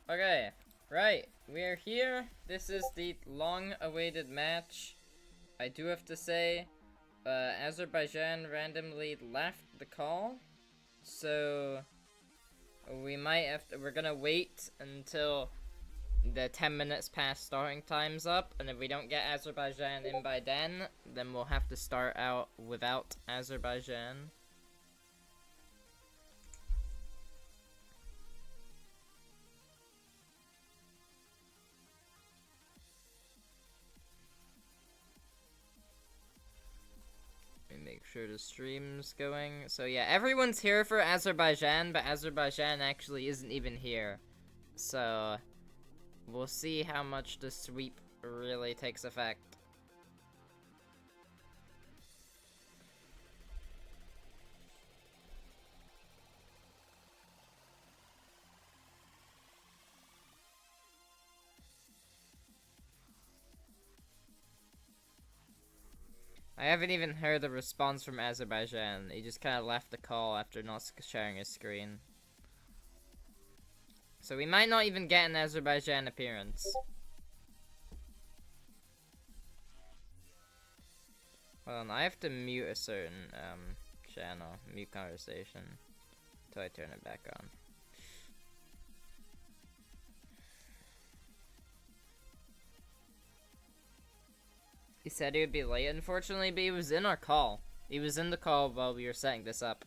Okay, right, we're here. This is the long-awaited match. I do have to say, Azerbaijan randomly left the call, so we might have to, we're gonna wait until the 10 minutes past starting time's up, and if we don't get Azerbaijan in by then we'll have to start out without Azerbaijan. Make sure the stream's going. So yeah, everyone's here for Azerbaijan, but Azerbaijan actually isn't even here. So we'll see how much the sweep really takes effect. I haven't even heard a response from Azerbaijan. He just kind of left the call after not sharing his screen. So we might not even get an Azerbaijan appearance. Hold on, I have to mute a certain channel, mute conversation, until I turn it back on. He said he would be late, unfortunately, but he was in our call. He was in the call while we were setting this up.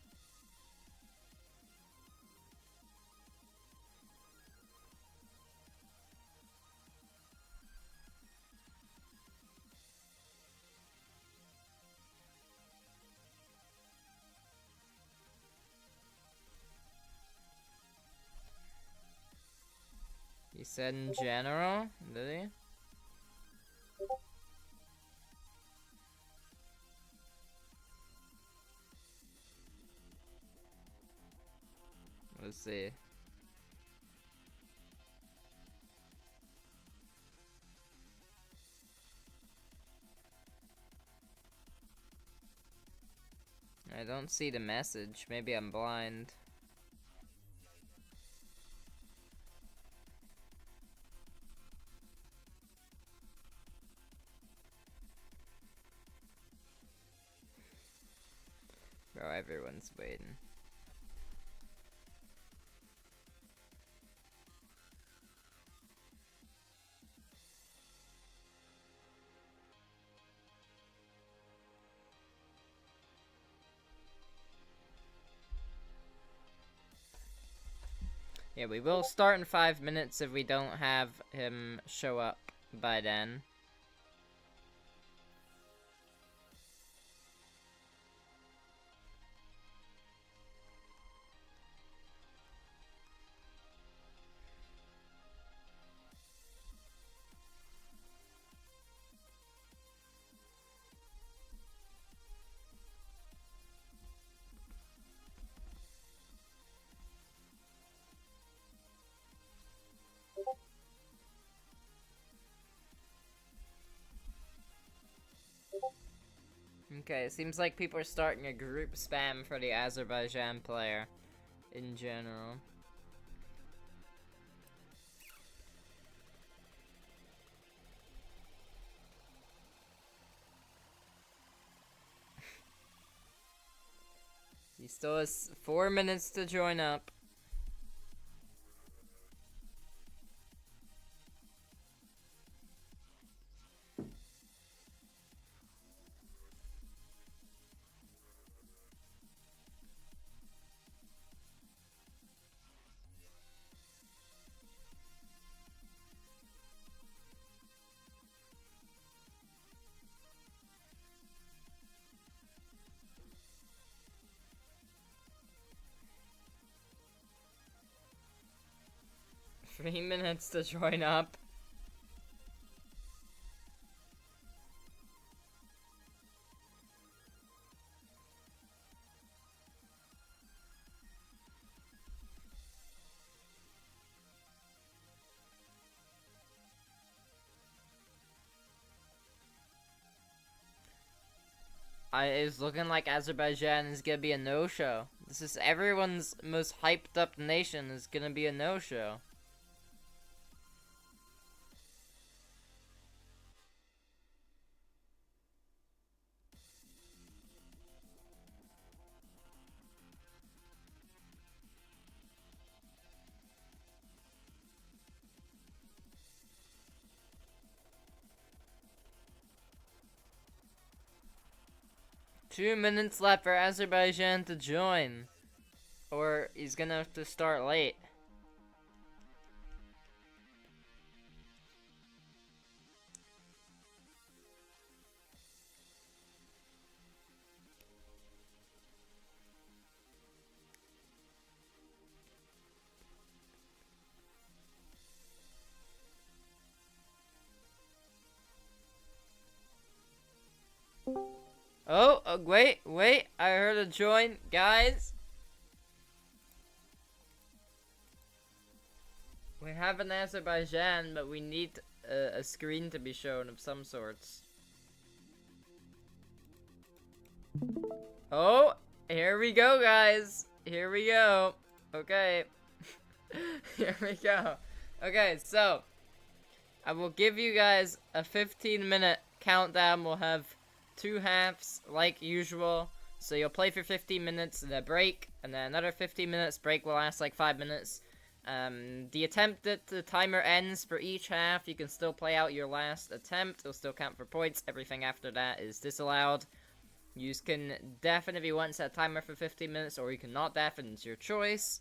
He said in general, did he? Let's see. I don't see the message. Maybe I'm blind. Bro, everyone's waiting. Yeah, we will start in 5 minutes if we don't have him show up by then. Okay, it seems like people are starting a group spam for the Azerbaijan player in general. He still has 4 minutes to join up. Three minutes to join up. It's looking like Azerbaijan is gonna be a no-show. This is everyone's most hyped up nation is gonna be a no-show. 2 minutes left for Azerbaijan to join. Or he's gonna have to start late. Oh, wait, I heard a join, guys. We have an Azerbaijan, but we need a screen to be shown of some sorts. Oh, here we go, guys. Here we go. Okay. Here we go. Okay, so I will give you guys a 15-minute countdown. We'll have 2 halves like usual. So you'll play for 15 minutes, and a break, and then another 15 minutes. Break will last like 5 minutes. The attempt that the timer ends for each half, you can still play out your last attempt. It'll still count for points. Everything after that is disallowed. You can deafen if you want to set a timer for 15 minutes, or you can not deafen. It's your choice.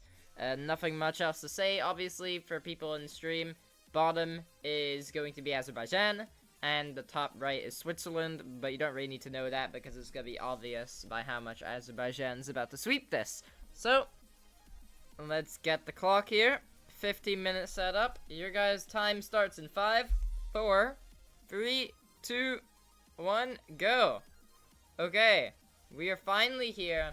Nothing much else to say, obviously, for people in stream. Bottom is going to be Azerbaijan, and the top right is Switzerland, but you don't really need to know that because it's going to be obvious by how much Azerbaijan's about to sweep this. So, let's get the clock here. 15-minute setup. Your guys' time starts in 5, 4, 3, 2, 1, go. Okay, we are finally here.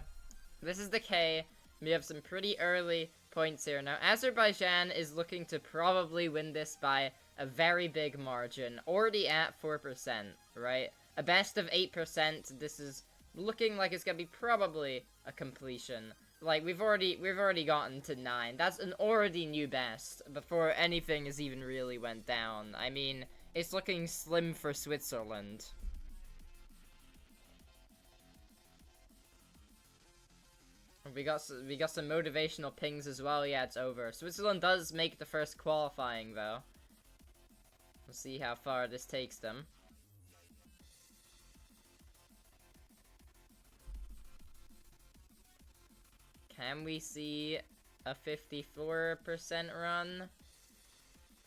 This is the K. We have some pretty early points here. Now, Azerbaijan is looking to probably win this by a very big margin. Already at 4%, right? A best of 8%. This is looking like it's gonna be probably a completion. Like, we've already gotten to 9. That's an already new best before anything has even really went down. I mean, it's looking slim for Switzerland. We got some motivational pings as well. Yeah, it's over. Switzerland does make the first qualifying, though. We'll see how far this takes them. Can we see a 54% run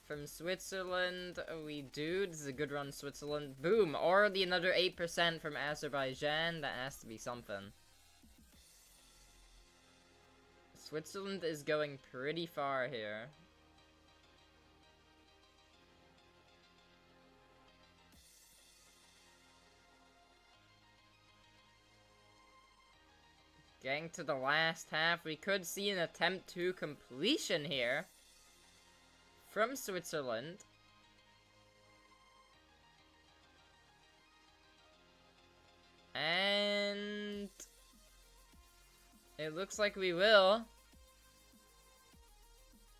from Switzerland? We do. This is a good run, Switzerland. Boom! Already another 8% from Azerbaijan. That has to be something. Switzerland is going pretty far here. Getting to the last half, we could see an attempt to completion here from Switzerland. And it looks like we will.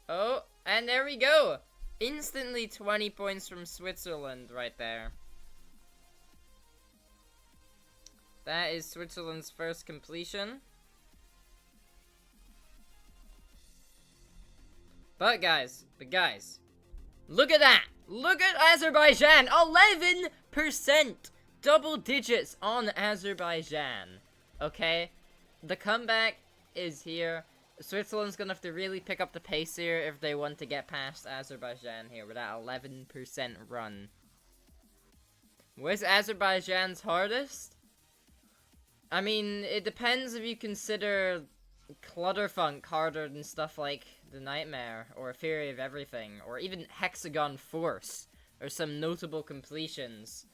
Oh, and there we go! Instantly 20 points from Switzerland right there. That is Switzerland's first completion. But guys, look at that! Look at Azerbaijan! 11%! Double digits on Azerbaijan. Okay? The comeback is here. Switzerland's gonna have to really pick up the pace here if they want to get past Azerbaijan here with that 11% run. Where's Azerbaijan's hardest? I mean, it depends if you consider Clutterfunk harder than stuff like The Nightmare, or Theory of Everything, or even Hexagon Force, or some notable completions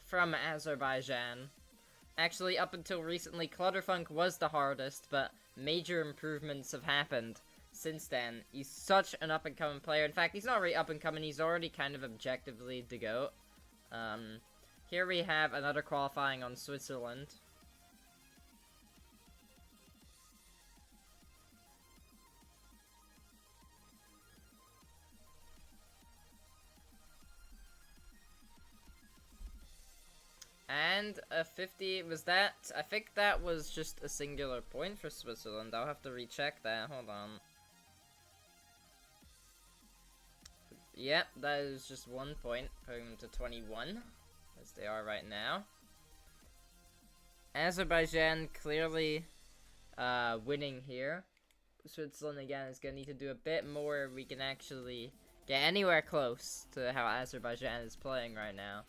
from Azerbaijan. Actually, up until recently, Clutterfunk was the hardest, but major improvements have happened since then. He's such an up-and-coming player. In fact, he's not really up-and-coming, he's already kind of objectively the GOAT. Here we have another qualifying on Switzerland. And a 50, was that? I think that was just a singular point for Switzerland. I'll have to recheck that. Hold on. Yep, that is just 1 point, putting them to 21, as they are right now. Azerbaijan clearly winning here. Switzerland again is gonna need to do a bit more if we can actually get anywhere close to how Azerbaijan is playing right now.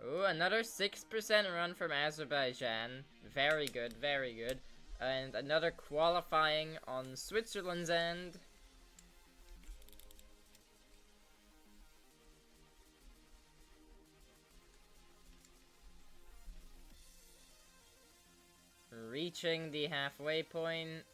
Ooh, another 6% run from Azerbaijan. Very good, very good. And another qualifying on Switzerland's end. Reaching the halfway point.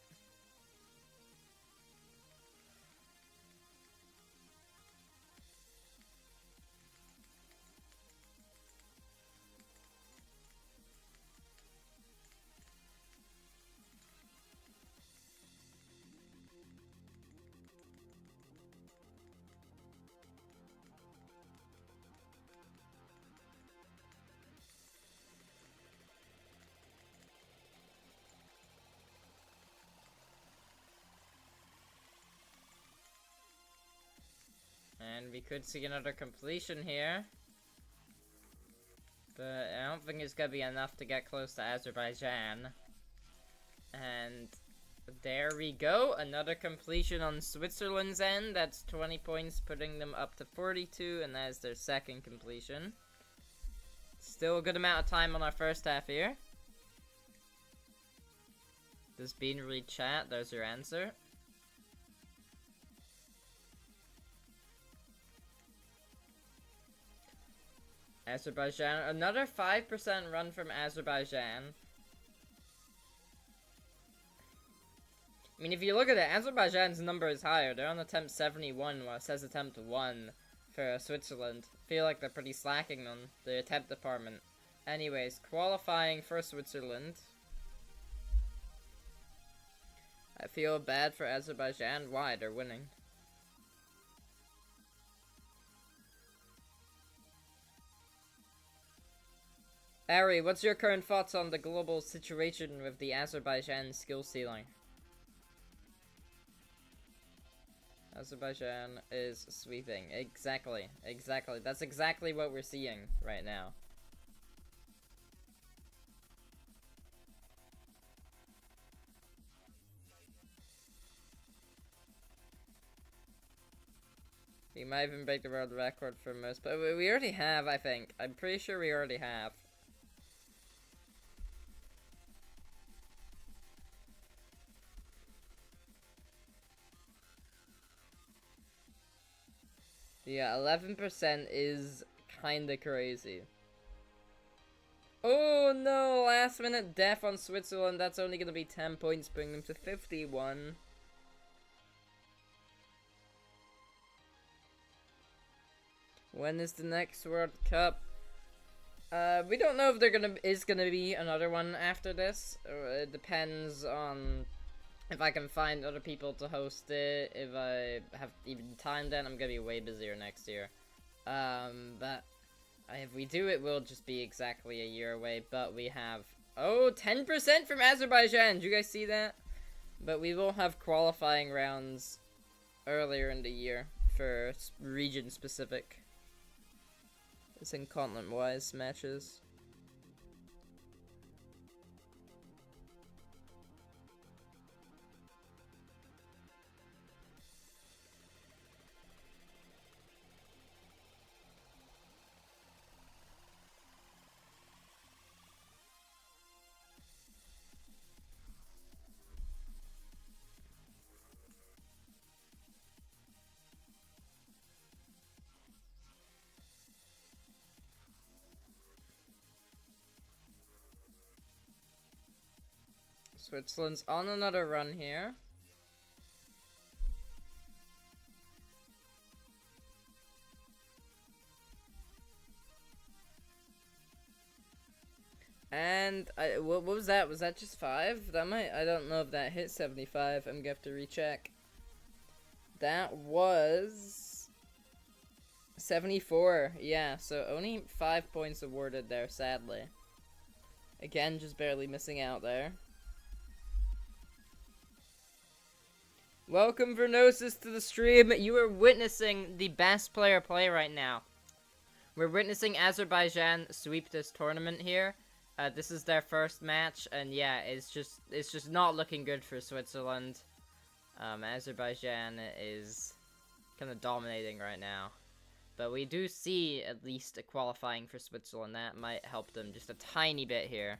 And we could see another completion here. But I don't think it's gonna be enough to get close to Azerbaijan. And there we go. Another completion on Switzerland's end. That's 20 points, putting them up to 42. And that is their second completion. Still a good amount of time on our first half here. Does Bean read chat? There's your answer. Azerbaijan, another 5% run from Azerbaijan. I mean, if you look at it, Azerbaijan's number is higher. They're on attempt 71, while it says attempt 1 for Switzerland. I feel like they're pretty slacking on the attempt department. Anyways, qualifying for Switzerland. I feel bad for Azerbaijan. Why? They're winning. Ari, what's your current thoughts on the global situation with the Azerbaijan skill ceiling? Azerbaijan is sweeping. Exactly. Exactly. That's exactly what we're seeing right now. We might even break the world record for most, but we already have, I think. I'm pretty sure we already have. Yeah, 11% is kinda crazy. Oh no, last minute death on Switzerland. That's only gonna be 10 points, bringing them to 51. When is the next World Cup? We don't know if there is gonna be another one after this. It depends on if I can find other people to host it. If I have even time, then I'm gonna be way busier next year. But if we do, it will just be exactly a year away. But we have 10% from Azerbaijan. Did you guys see that? But we will have qualifying rounds earlier in the year for region specific. It's in continent-wise matches. Switzerland's on another run here. And what was that? Was that just 5? That might, I don't know if that hit 75. I'm gonna have to recheck. That was 74. Yeah, so only 5 points awarded there, sadly. Again, just barely missing out there. Welcome, Vernosis, to the stream. You are witnessing the best player play right now. We're witnessing Azerbaijan sweep this tournament here. This is their first match, and yeah, it's just not looking good for Switzerland. Azerbaijan is kind of dominating right now. But we do see at least a qualifying for Switzerland. That might help them just a tiny bit here.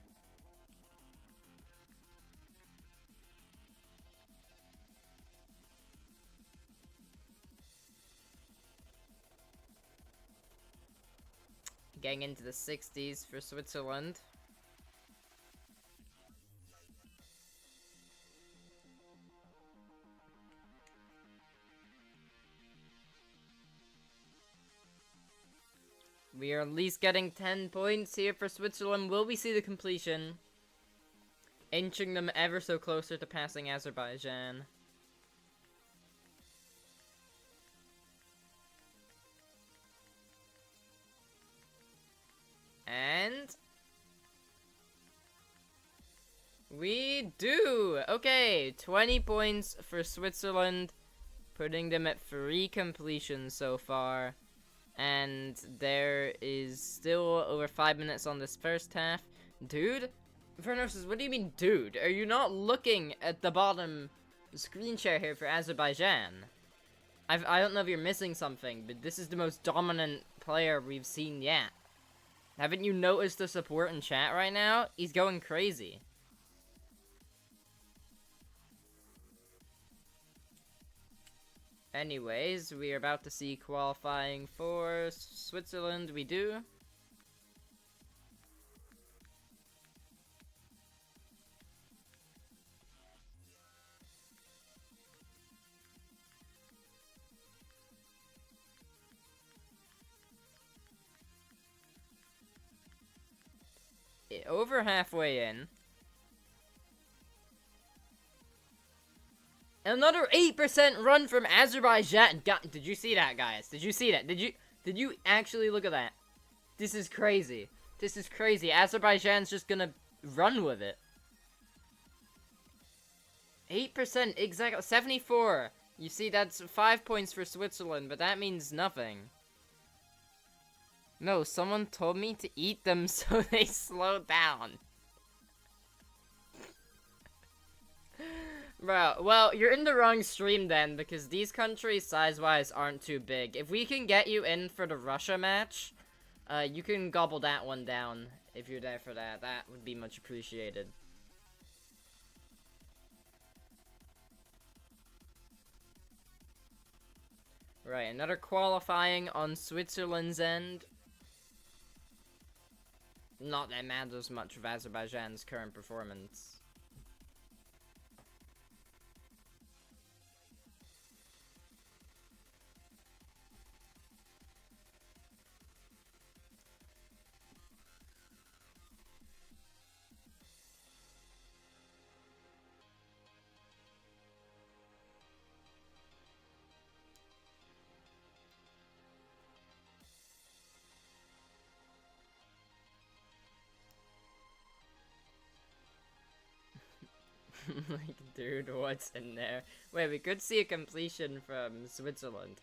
Getting into the 60s for Switzerland. We are at least getting 10 points here for Switzerland. Will we see the completion? Inching them ever so closer to passing Azerbaijan. And we do! Okay, 20 points for Switzerland, putting them at 3 completions so far. And there is still over 5 minutes on this first half. Dude? Vernosis, what do you mean, dude? Are you not looking at the bottom screen share here for Azerbaijan? I don't know if you're missing something, but this is the most dominant player we've seen yet. Haven't you noticed the support in chat right now? He's going crazy. Anyways, we are about to see qualifying for Switzerland. We do. Over halfway in. Another 8% run from Azerbaijan. God, did you see that, guys? Did you see that? Did you actually look at that? This is crazy. This is crazy. Azerbaijan's just gonna run with it. 8%, exactly. 74. You see, that's 5 points for Switzerland, but that means nothing. No, someone told me to eat them so they slow down. Bro, well, you're in the wrong stream then, because these countries size-wise aren't too big. If we can get you in for the Russia match, you can gobble that one down if you're there for that. That would be much appreciated. Right, another qualifying on Switzerland's end. Not that matters much of Azerbaijan's current performance. Like, dude, what's in there? Wait, we could see a completion from Switzerland.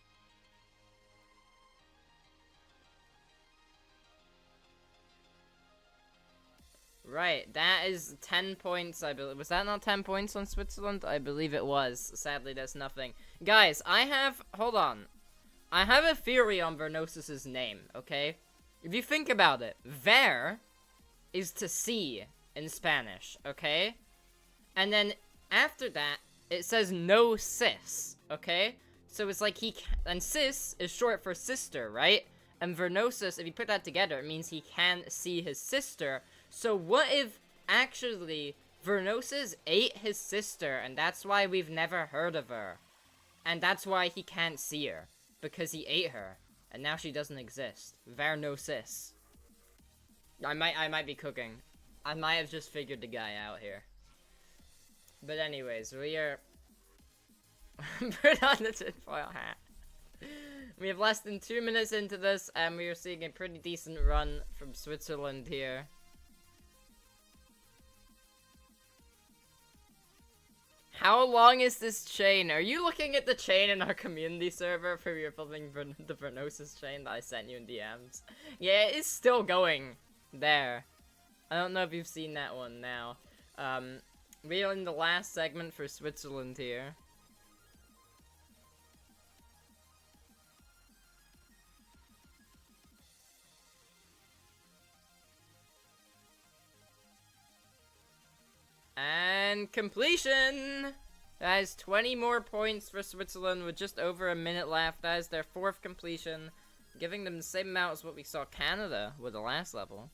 Right, that is 10 points, I believe. Was that not 10 points on Switzerland? I believe it was. Sadly, that's nothing. Guys, hold on. I have a theory on Vernosis' name, okay? If you think about it, ver is to see in Spanish, okay? And then, after that, it says no sis, okay? So it's like and sis is short for sister, right? And Vernosis, if you put that together, it means he can see his sister. So what if, actually, Vernosis ate his sister, and that's why we've never heard of her? And that's why he can't see her. Because he ate her. And now she doesn't exist. Vernosis. I might be cooking. I might have just figured the guy out here. But anyways, we are... Put on the tinfoil hat. We have less than 2 minutes into this, and we are seeing a pretty decent run from Switzerland here. How long is this chain? Are you looking at the chain in our community server for your building the Vernosis chain that I sent you in DMs? Yeah, it's still going there. I don't know if you've seen that one now. We are in the last segment for Switzerland here. And completion! That is 20 more points for Switzerland with just over a minute left. That is their 4th completion, giving them the same amount as what we saw Canada with the last level.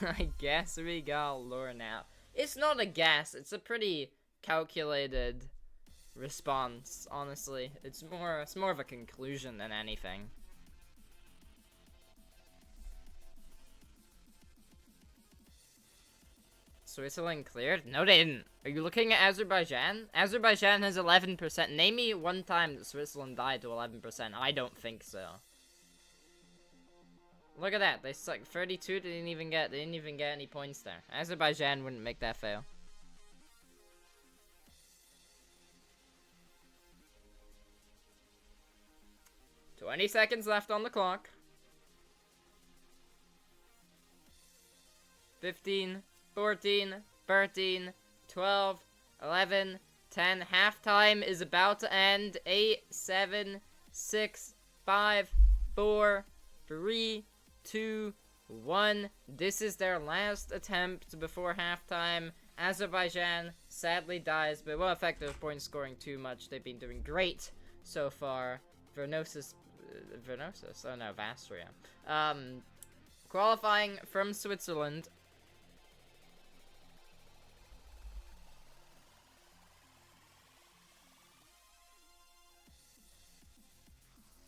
I guess we got lure now. It's not a guess, it's a pretty calculated response, honestly. It's more of a conclusion than anything. Switzerland cleared? No, they didn't. Are you looking at Azerbaijan? Azerbaijan has 11%. Name me one time that Switzerland died to 11%. I don't think so. Look at that. They suck 32. They didn't even get any points there. Azerbaijan wouldn't make that fail. "20 seconds left on the clock. 15, 14, 13, 12, 11, 10. Halftime is about to end. 8, 7, 6, 5, 4, 3, 2, 1. This is their last attempt before halftime. Azerbaijan sadly dies, but it won't affect their point scoring too much. They've been doing great so far. Vernosis? Oh no, Vastria. Qualifying from Switzerland.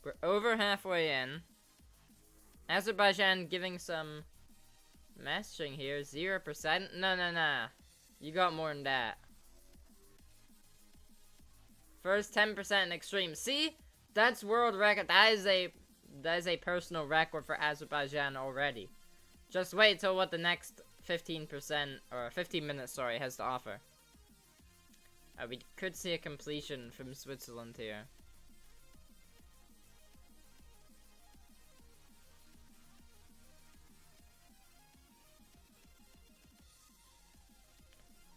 We're over halfway in. Azerbaijan giving some messaging here. 0%? No. You got more than that. First 10% in extreme. See? That's world record. That is a personal record for Azerbaijan already. Just wait till what the next 15% or 15 minutes, sorry, has to offer. We could see a completion from Switzerland here.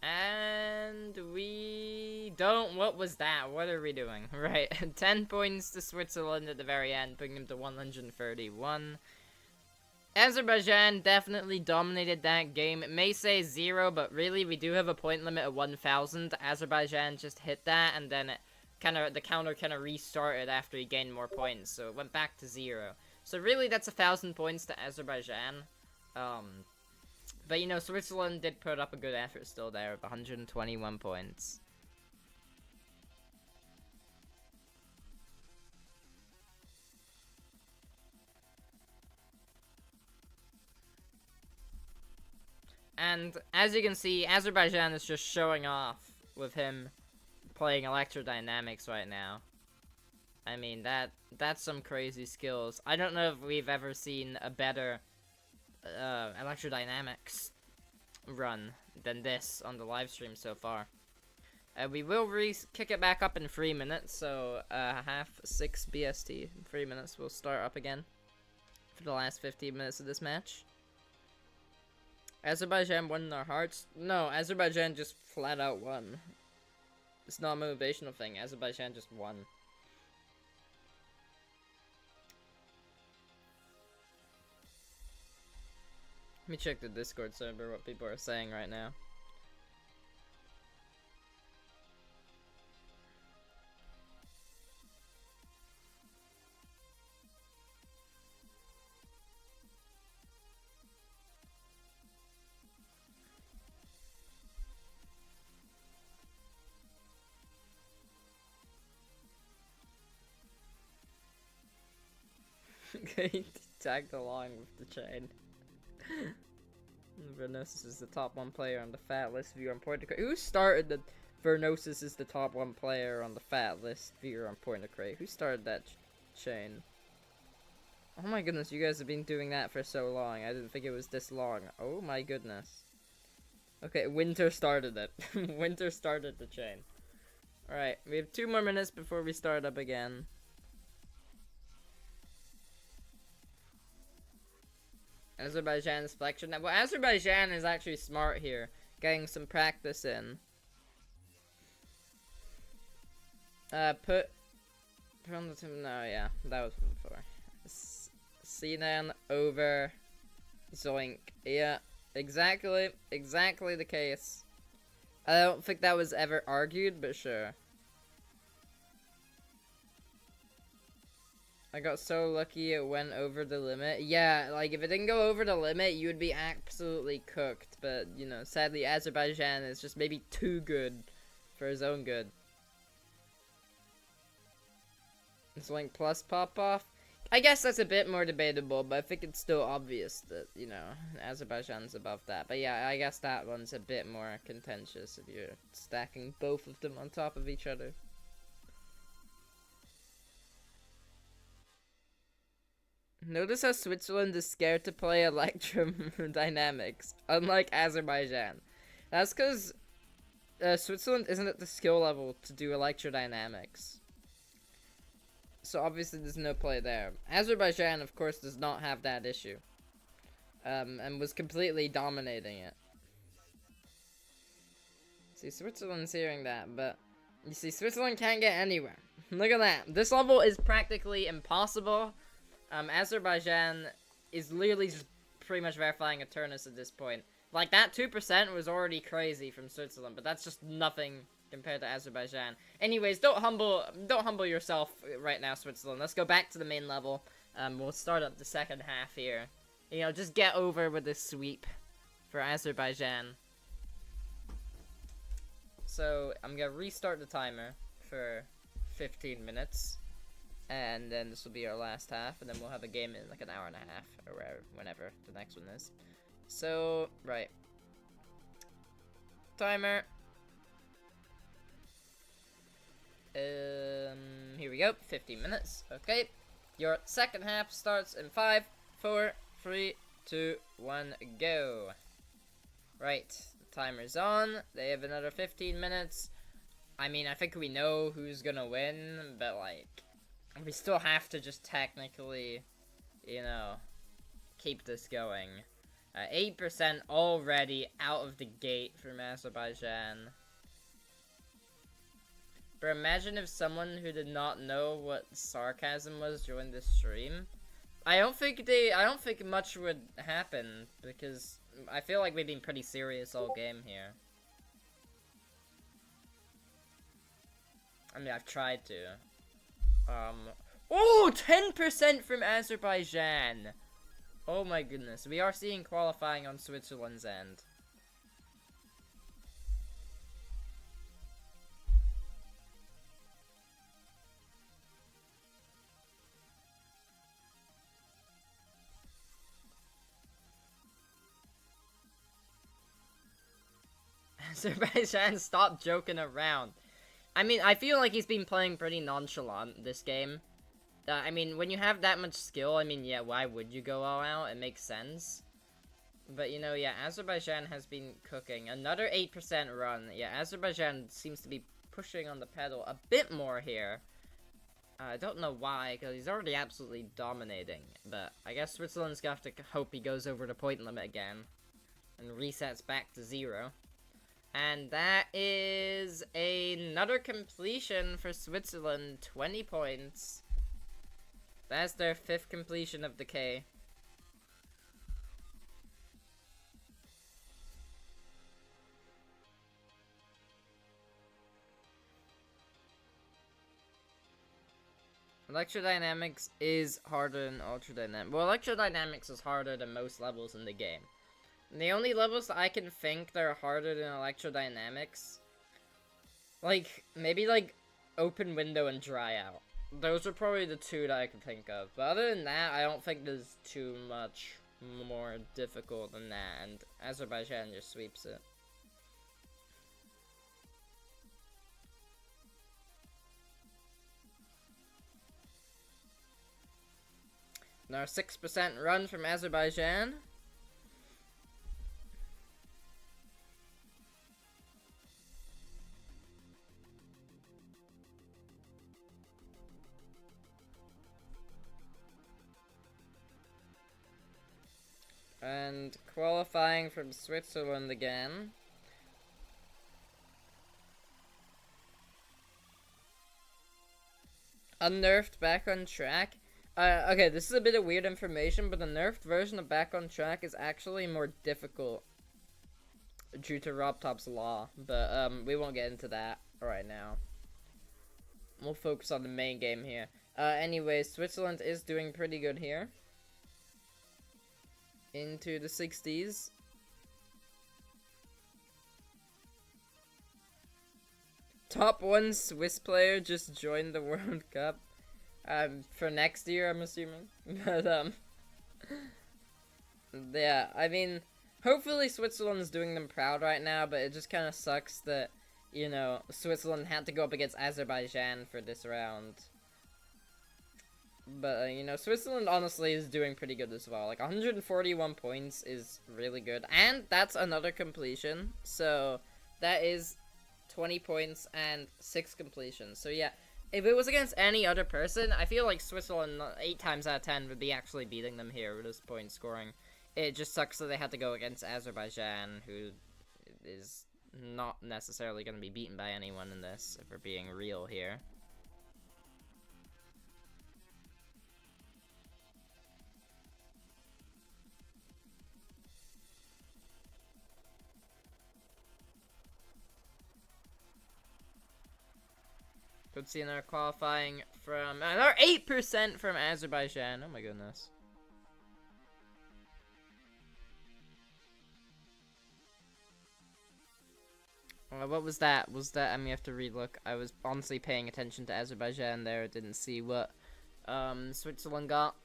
And we don't. What was that? What are we doing? Right. 10 points to Switzerland at the very end, putting them to 131. Azerbaijan definitely dominated that game. It may say 0, but really we do have a point limit of 1,000. Azerbaijan just hit that, and then the counter kind of restarted after he gained more points, so it went back to 0. So really that's 1,000 points to Azerbaijan. But, you know, Switzerland did put up a good effort still there with 121 points. And, as you can see, Azerbaijan is just showing off with him playing electrodynamics right now. I mean, that's some crazy skills. I don't know if we've ever seen a better electrodynamics run than this on the live stream so far. We will kick it back up in 3 minutes, so 6:30 BST. In 3 minutes, we'll start up again for the last 15 minutes of this match. Azerbaijan won in our hearts? No, Azerbaijan just flat out won. It's not a motivational thing. Azerbaijan just won. Let me check the Discord server, what people are saying right now. Okay, tagged along with the chain. Vernosis is the top 1 player on the fat list viewer on point to create. Who started the Vernosis is the top 1 player on the fat list viewer on point to create? Who started that chain? Oh my goodness, you guys have been doing that for so long. I didn't think it was this long. Oh my goodness. Okay, Winter started it. Winter started the chain. Alright, we have 2 more minutes before we start up again. Azerbaijan's flexion. Well, Azerbaijan is actually smart here, getting some practice in. Put on the team. No, yeah, that was from before. Sinan over Zoink. Yeah, exactly the case. I don't think that was ever argued, but sure. I got so lucky it went over the limit. Yeah, like, if it didn't go over the limit, you would be absolutely cooked. But, you know, sadly, Azerbaijan is just maybe too good for his own good. It's like plus pop-off. I guess that's a bit more debatable, but I think it's still obvious that, you know, Azerbaijan's above that. But yeah, I guess that one's a bit more contentious if you're stacking both of them on top of each other. Notice how Switzerland is scared to play electrodynamics, unlike Azerbaijan. That's because Switzerland isn't at the skill level to do electrodynamics. So obviously there's no play there. Azerbaijan, of course, does not have that issue. And was completely dominating it. See, Switzerland's hearing that, but you see, Switzerland can't get anywhere. Look at that. This level is practically impossible. Azerbaijan is literally just pretty much verifying a Turnus at this point. Like, that 2% was already crazy from Switzerland, but that's just nothing compared to Azerbaijan. Anyways, don't humble yourself right now, Switzerland. Let's go back to the main level. We'll start up the second half here. You know, just get over with this sweep for Azerbaijan. So, I'm gonna restart the timer for 15 minutes. And then this will be our last half, and then we'll have a game in like an hour and a half, or whenever the next one is. So, right. Timer. Here we go, 15 minutes, okay. Your second half starts in 5, 4, 3, 2, 1, go. Right, the timer's on, they have another 15 minutes. I mean, I think we know who's gonna win, but like, we still have to just technically, you know, keep this going. 8% already out of the gate from Azerbaijan. But imagine if someone who did not know what sarcasm was joined this stream. I don't think much would happen, because I feel like we've been pretty serious all game here. I mean, I've tried to. Oh, 10% from Azerbaijan! Oh my goodness, we are seeing qualifying on Switzerland's end. Azerbaijan, stop joking around. I mean, I feel like he's been playing pretty nonchalant this game. I mean, when you have that much skill, I mean, yeah, why would you go all out? It makes sense. But, you know, yeah, Azerbaijan has been cooking. Another 8% run. Yeah, Azerbaijan seems to be pushing on the pedal a bit more here. I don't know why, because he's already absolutely dominating. But I guess Switzerland's gonna have to hope he goes over the point limit again. And resets back to 0. And that is another completion for Switzerland. 20 points. That's their 5th completion of the K. Electrodynamics is harder than ultradynamics. Well, electrodynamics is harder than most levels in the game. And the only levels that I can think that are harder than electrodynamics, like, maybe like open window and dry out. Those are probably the 2 that I can think of. But other than that, I don't think there's too much more difficult than that. And Azerbaijan just sweeps it. Now 6% run from Azerbaijan. And qualifying from Switzerland again. Unnerfed back on track. Okay, this is a bit of weird information, but the nerfed version of back on track is actually more difficult due to RobTop's law, but we won't get into that right now. We'll focus on the main game here. Anyways, Switzerland is doing pretty good here. Into the 60s. Top 1 Swiss player just joined the World Cup. For next year, I'm assuming. But, yeah, I mean, hopefully Switzerland's doing them proud right now, but it just kind of sucks that, you know, Switzerland had to go up against Azerbaijan for this round. But, you know, Switzerland honestly is doing pretty good as well. Like, 141 points is really good. And that's another completion. So, that is 20 points and 6 completions. So, yeah, if it was against any other person, I feel like Switzerland 8 times out of 10 would be actually beating them here with this point scoring. It just sucks that they had to go against Azerbaijan, who is not necessarily going to be beaten by anyone in this, if we're being real here. Could see another qualifying from another 8% from Azerbaijan. Oh my goodness. What was that? I mean, you have to relook. I was honestly paying attention to Azerbaijan there. Didn't see what Switzerland got.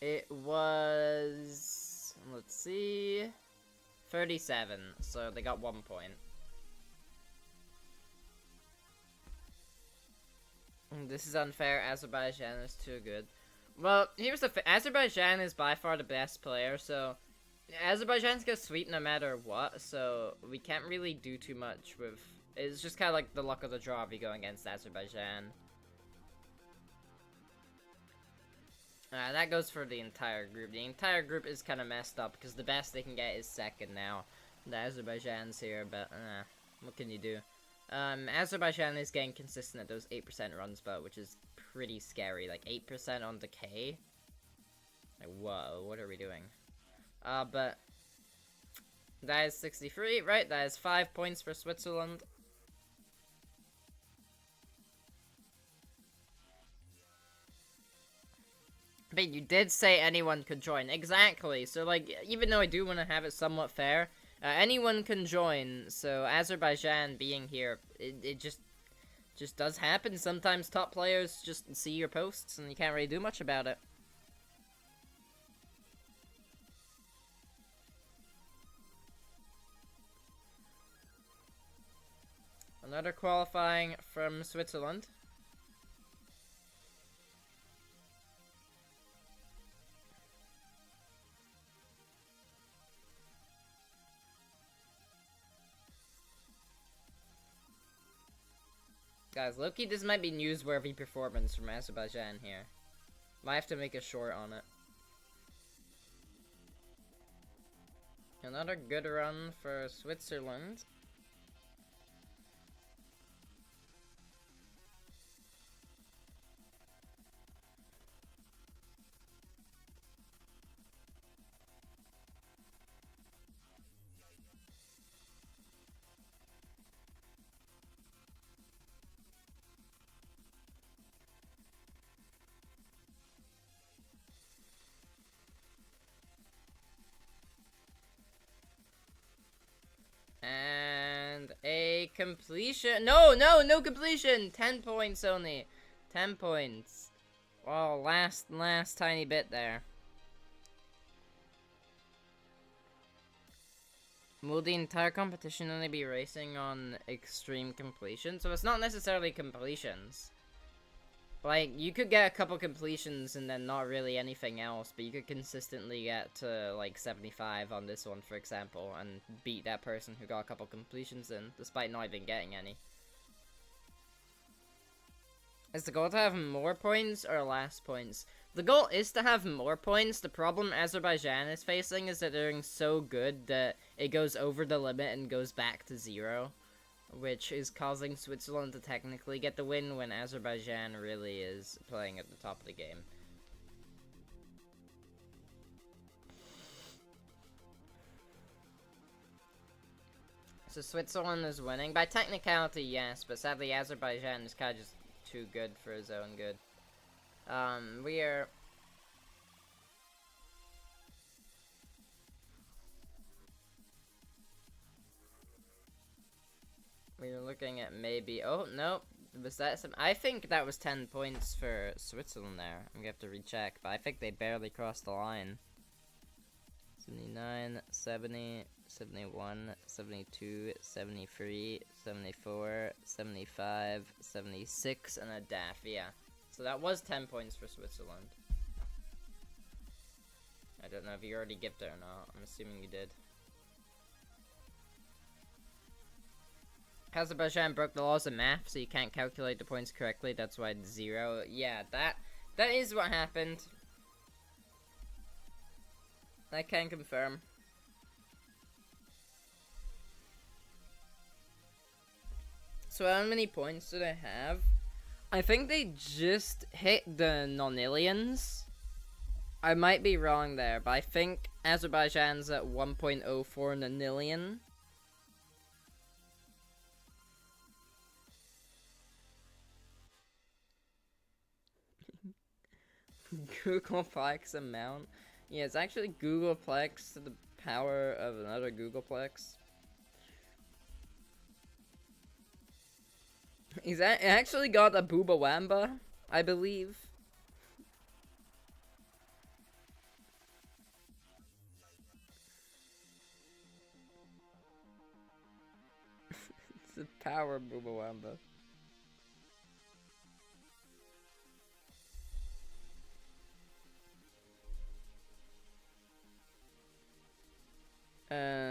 It was, let's see, 37. So they got 1 point. This is unfair. Azerbaijan is too good. Well, here's the thing. Azerbaijan is by far the best player, so Azerbaijan's gonna sweep no matter what, so we can't really do too much with... It's just kind of like the luck of the draw if you go against Azerbaijan. That goes for the entire group. The entire group is kind of messed up, because the best they can get is second now. The Azerbaijan's here, but what can you do? Azerbaijan is getting consistent at those 8% runs, but which is pretty scary. Like 8% on decay. Like, whoa, what are we doing? But that is 63, right? That is 5 points for Switzerland. But you did say anyone could join. Exactly. So, like, even though I do want to have it somewhat fair, anyone can join. So, Azerbaijan being here, it just does happen. Sometimes top players just see your posts and you can't really do much about it. Another qualifying from Switzerland. Guys, low-key, this might be newsworthy performance from Azerbaijan here. Might have to make a short on it. Another good run for Switzerland. And a completion. No completion. 10 points only. 10 points. Oh, last tiny bit there. Will the entire competition only be racing on extreme completion? So it's not necessarily completions. Like, you could get a couple completions and then not really anything else, but you could consistently get to, like, 75 on this one, for example, and beat that person who got a couple completions in, despite not even getting any. Is the goal to have more points or less points? The goal is to have more points. The problem Azerbaijan is facing is that they're doing so good that it goes over the limit and goes back to 0. Which is causing Switzerland to technically get the win when Azerbaijan really is playing at the top of the game. So Switzerland is winning. By technicality, yes, but sadly Azerbaijan is kind of just too good for his own good. We're looking at maybe... Oh, no. Was that some... I think that was 10 points for Switzerland there. I'm gonna have to recheck, but I think they barely crossed the line. 79, 70, 71, 72, 73, 74, 75, 76, and a daff, yeah. So that was 10 points for Switzerland. I don't know if you already gifted it or not. I'm assuming you did. Azerbaijan broke the laws of math, so you can't calculate the points correctly. That's why it's 0. Yeah, that is what happened. I can confirm. So how many points do they have? I think they just hit the nonillions. I might be wrong there, but I think Azerbaijan's at 1.04 nonillion. Googleplex amount? Yeah, it's actually Googleplex to the power of another Googleplex. He's actually got a Booba Wamba, I believe. It's the power Booba Wamba.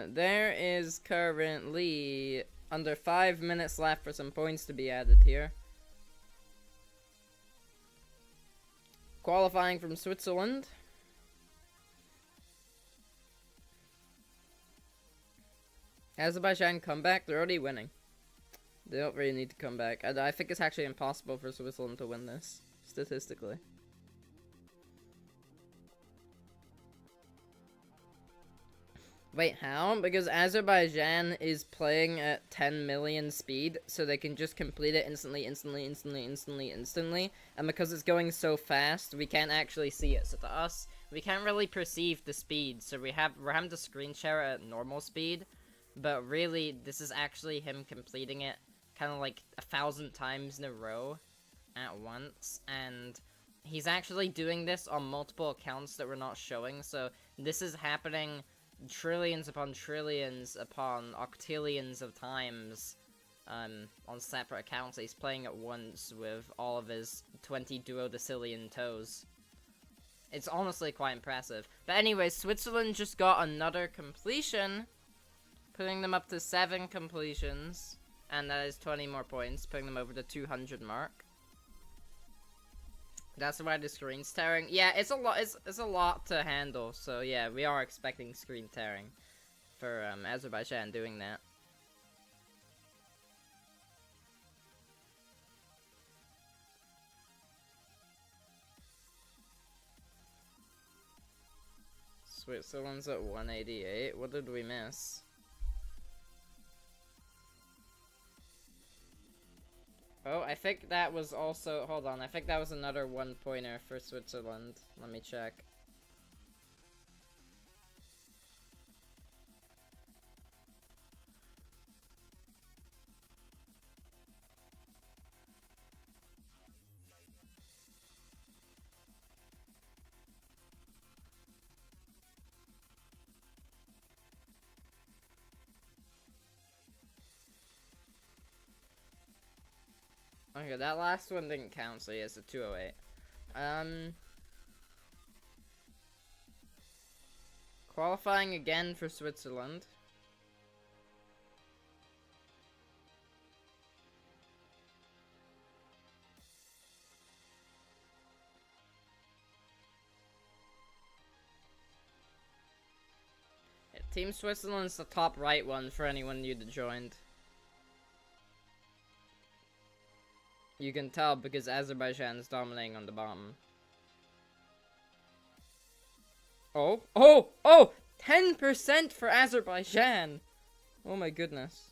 There is currently under 5 minutes left for some points to be added here. Qualifying from Switzerland. Azerbaijan comeback, they're already winning. They don't really need to come back. I think it's actually impossible for Switzerland to win this, statistically. Wait, how? Because Azerbaijan is playing at 10 million speed, so they can just complete it instantly, and because it's going so fast, we can't actually see it. So to us, we can't really perceive the speed, so we're having to screen share at normal speed, but really, this is actually him completing it kind of like 1,000 times in a row at once, and he's actually doing this on multiple accounts that we're not showing, so this is happening trillions upon octillions of times on separate accounts. He's playing at once with all of his 20 duodecillion toes. It's honestly quite impressive. But anyway, Switzerland just got another completion, putting them up to 7 completions, and that is 20 more points, putting them over the 200 mark. That's why the screen's tearing. Yeah, it's a lot. It's a lot to handle. So yeah, we are expecting screen tearing for Azerbaijan doing that. Switzerland's at 188. What did we miss? Oh, I think that was also... Hold on, I think that was another 1-pointer for Switzerland. Let me check. Okay, that last one didn't count, so yeah, it's a 208. Qualifying again for Switzerland. Team Switzerland's the top right one for anyone new that joined. You can tell because Azerbaijan's dominating on the bottom. Oh, oh, oh! 10% for Azerbaijan! Oh my goodness.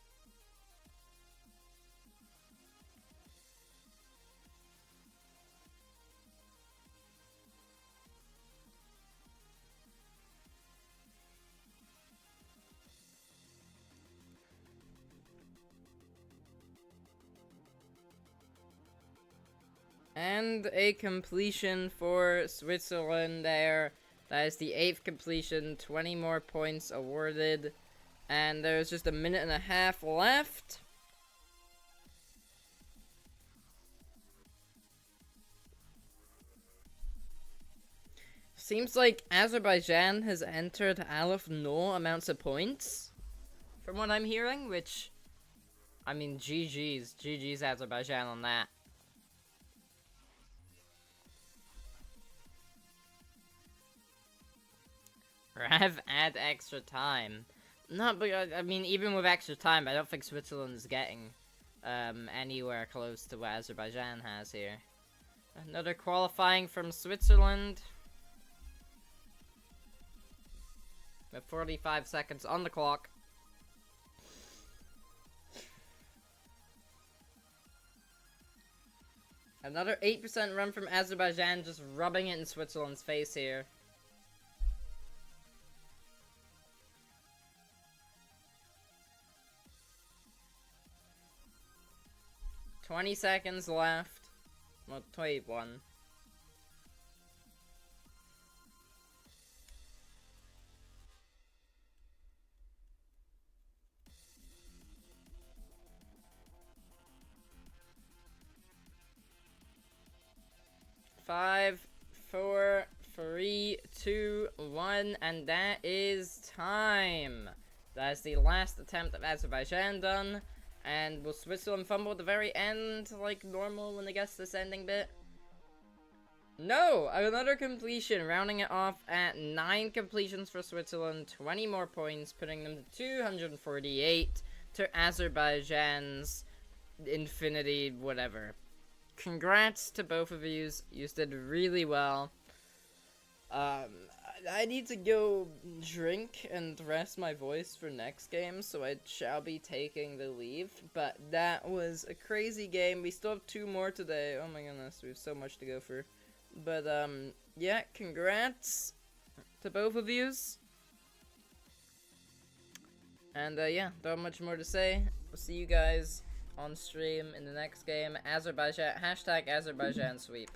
And a completion for Switzerland there. That is the 8th completion, 20 more points awarded. And there's just a minute and a half left. Seems like Azerbaijan has entered out of no amounts of points, from what I'm hearing, which, I mean, GG's Azerbaijan on that. Rev add extra time. No, but I mean, even with extra time, I don't think Switzerland is getting anywhere close to what Azerbaijan has here. Another qualifying from Switzerland. With 45 seconds on the clock. Another 8% run from Azerbaijan, just rubbing it in Switzerland's face here. 20 seconds left. Well, 21. Five, 4, 3, 2, 1, and that is time. That is the last attempt of Azerbaijan done. And will Switzerland fumble at the very end, like normal when they get to this ending bit? No! Another completion, rounding it off at 9 completions for Switzerland, 20 more points, putting them to 248 to Azerbaijan's infinity whatever. Congrats to both of yous. You did really well. I need to go drink and rest my voice for next game, so I shall be taking the leave. But that was a crazy game. We still have 2 more today. Oh my goodness, we have so much to go for. But, yeah, congrats to both of yous. And, yeah, don't have much more to say. We'll see you guys on stream in the next game. Azerbaijan, #Azerbaijan sweep.